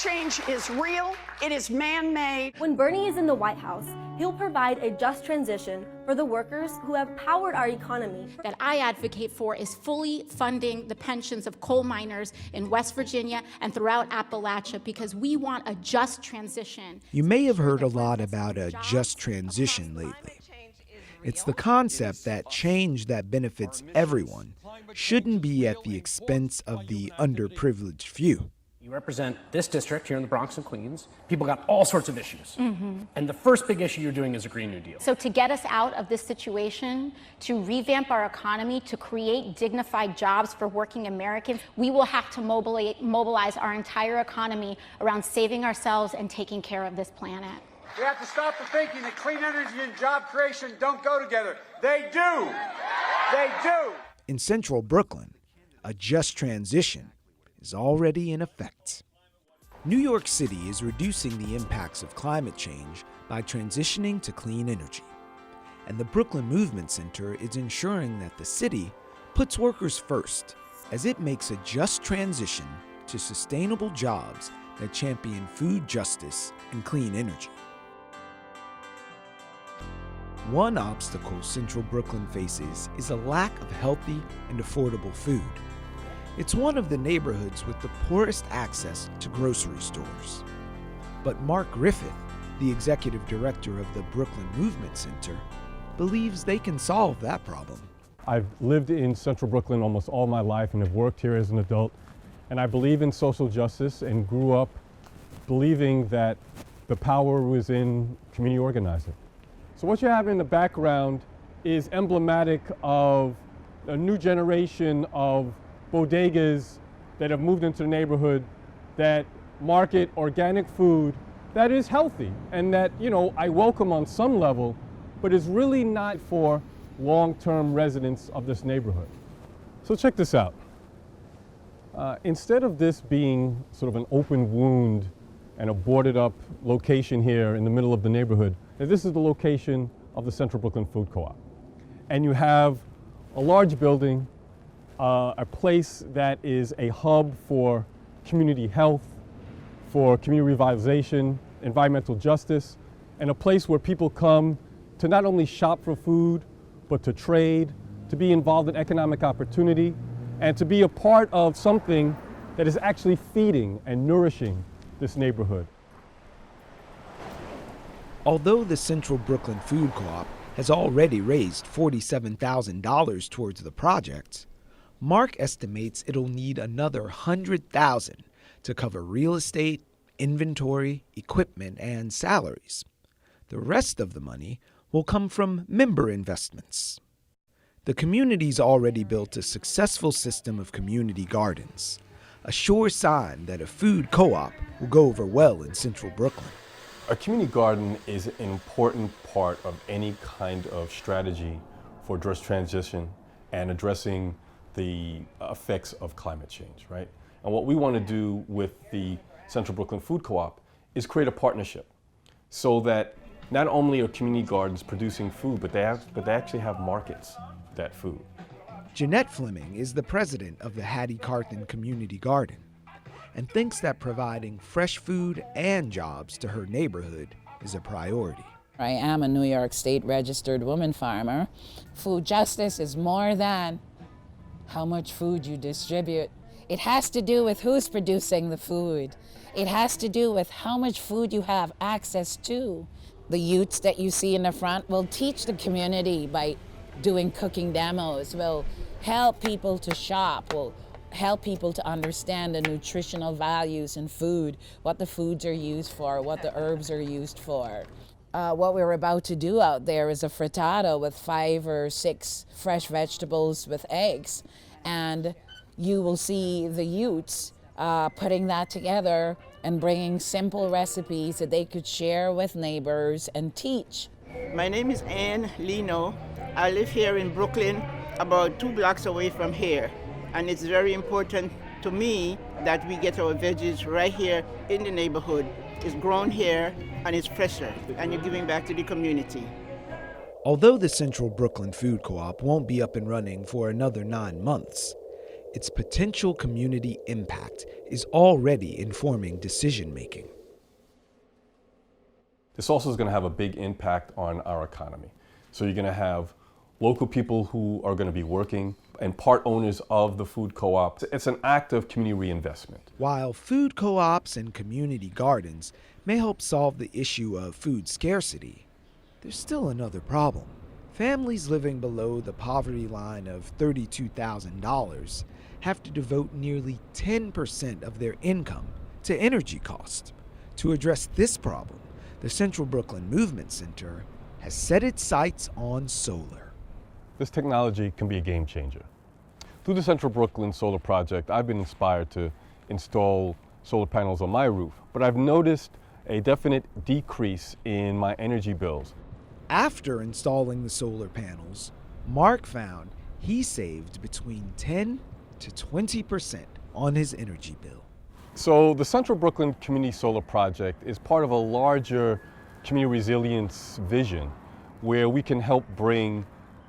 change is real, it is man-made. When Bernie is in the White House, he'll provide a just transition for the workers who have powered our economy. That I advocate for is fully funding the pensions of coal miners in West Virginia and throughout Appalachia, because we want a just transition. You may have heard a lot about a just transition lately. It's the concept that change that benefits everyone shouldn't be at the expense of the underprivileged few. You represent this district here in the Bronx and Queens. People got all sorts of issues. And the first big issue you're doing is a Green New Deal. So to get us out of this situation, to revamp our economy, to create dignified jobs for working Americans, we will have to mobilize our entire economy around saving ourselves and taking care of this planet. We have to stop the thinking that clean energy and job creation don't go together. They do. They do. In central Brooklyn, a just transition is already in effect. New York City is reducing the impacts of climate change by transitioning to clean energy. And the Brooklyn Movement Center is ensuring that the city puts workers first as it makes a just transition to sustainable jobs that champion food justice and clean energy. One obstacle Central Brooklyn faces is a lack of healthy and affordable food. It's one of the neighborhoods with the poorest access to grocery stores. But Mark Griffith, the executive director of the Brooklyn Movement Center, believes they can solve that problem. I've lived in Central Brooklyn almost all my life and have worked here as an adult. And I believe in social justice and grew up believing that the power was in community organizing. So what you have in the background is emblematic of a new generation of bodegas that have moved into the neighborhood that market organic food that is healthy and that, I welcome on some level, but is really not for long-term residents of this neighborhood. So check this out. Instead of this being sort of an open wound and a boarded up location here in the middle of the neighborhood, this is the location of the Central Brooklyn Food Co-op. And you have a large building, a place that is a hub for community health, for community revitalization, environmental justice, and a place where people come to not only shop for food, but to trade, to be involved in economic opportunity, and to be a part of something that is actually feeding and nourishing this neighborhood. Although the Central Brooklyn Food Co-op has already raised $47,000 towards the project, Mark estimates it'll need another $100,000 to cover real estate, inventory, equipment, and salaries. The rest of the money will come from member investments. The community's already built a successful system of community gardens, a sure sign that a food co-op will go over well in Central Brooklyn. A community garden is an important part of any kind of strategy for just transition and addressing the effects of climate change, right? And what we want to do with the Central Brooklyn Food Co-op is create a partnership so that not only are community gardens producing food, but they actually have markets for that food. Jeanette Fleming is the president of the Hattie Carthen Community Garden and thinks that providing fresh food and jobs to her neighborhood is a priority. I am a New York State registered woman farmer. Food justice is more than how much food you distribute. It has to do with who's producing the food. It has to do with how much food you have access to. The youths that you see in the front will teach the community by doing cooking demos, will help people to shop, will help people to understand the nutritional values in food, what the foods are used for, what the herbs are used for. What we're about to do out there is a frittata with 5 or 6 fresh vegetables with eggs. And you will see the youths putting that together and bringing simple recipes that they could share with neighbors and teach. My name is Ann Lino. I live here in Brooklyn, about 2 blocks away from here. And it's very important to me that we get our veggies right here in the neighborhood. It's grown here and it's fresher, and you're giving back to the community. Although the Central Brooklyn Food Co-op won't be up and running for another 9 months, its potential community impact is already informing decision-making. This also is going to have a big impact on our economy. So you're going to have local people who are going to be working and part owners of the food co-op. It's an act of community reinvestment. While food co-ops and community gardens may help solve the issue of food scarcity, there's still another problem. Families living below the poverty line of $32,000 have to devote nearly 10% of their income to energy costs. To address this problem, the Central Brooklyn Movement Center has set its sights on solar. This technology can be a game changer. Through the Central Brooklyn Solar Project, I've been inspired to install solar panels on my roof, but I've noticed a definite decrease in my energy bills. After installing the solar panels, Mark found he saved between 10 to 20% on his energy bill. So the Central Brooklyn Community Solar Project is part of a larger community resilience vision where we can help bring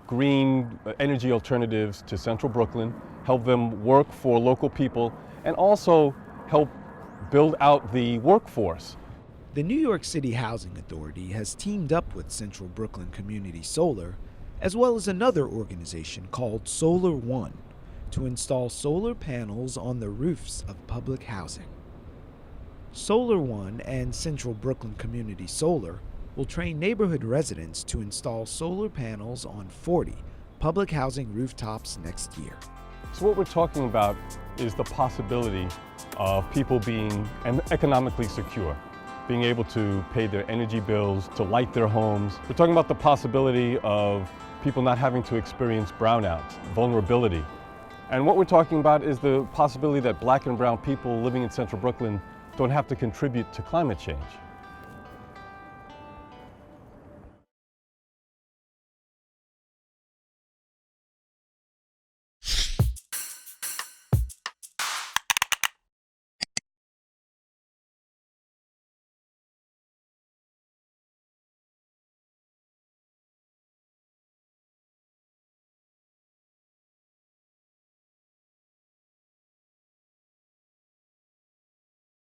green energy alternatives to Central Brooklyn, help them work for local people, and also help build out the workforce. The New York City Housing Authority has teamed up with Central Brooklyn Community Solar, as well as another organization called Solar One, to install solar panels on the roofs of public housing. Solar One and Central Brooklyn Community Solar will train neighborhood residents to install solar panels on 40 public housing rooftops next year. So what we're talking about is the possibility of people being economically secure, being able to pay their energy bills, to light their homes. We're talking about the possibility of people not having to experience brownouts, vulnerability. And what we're talking about is the possibility that black and brown people living in Central Brooklyn don't have to contribute to climate change.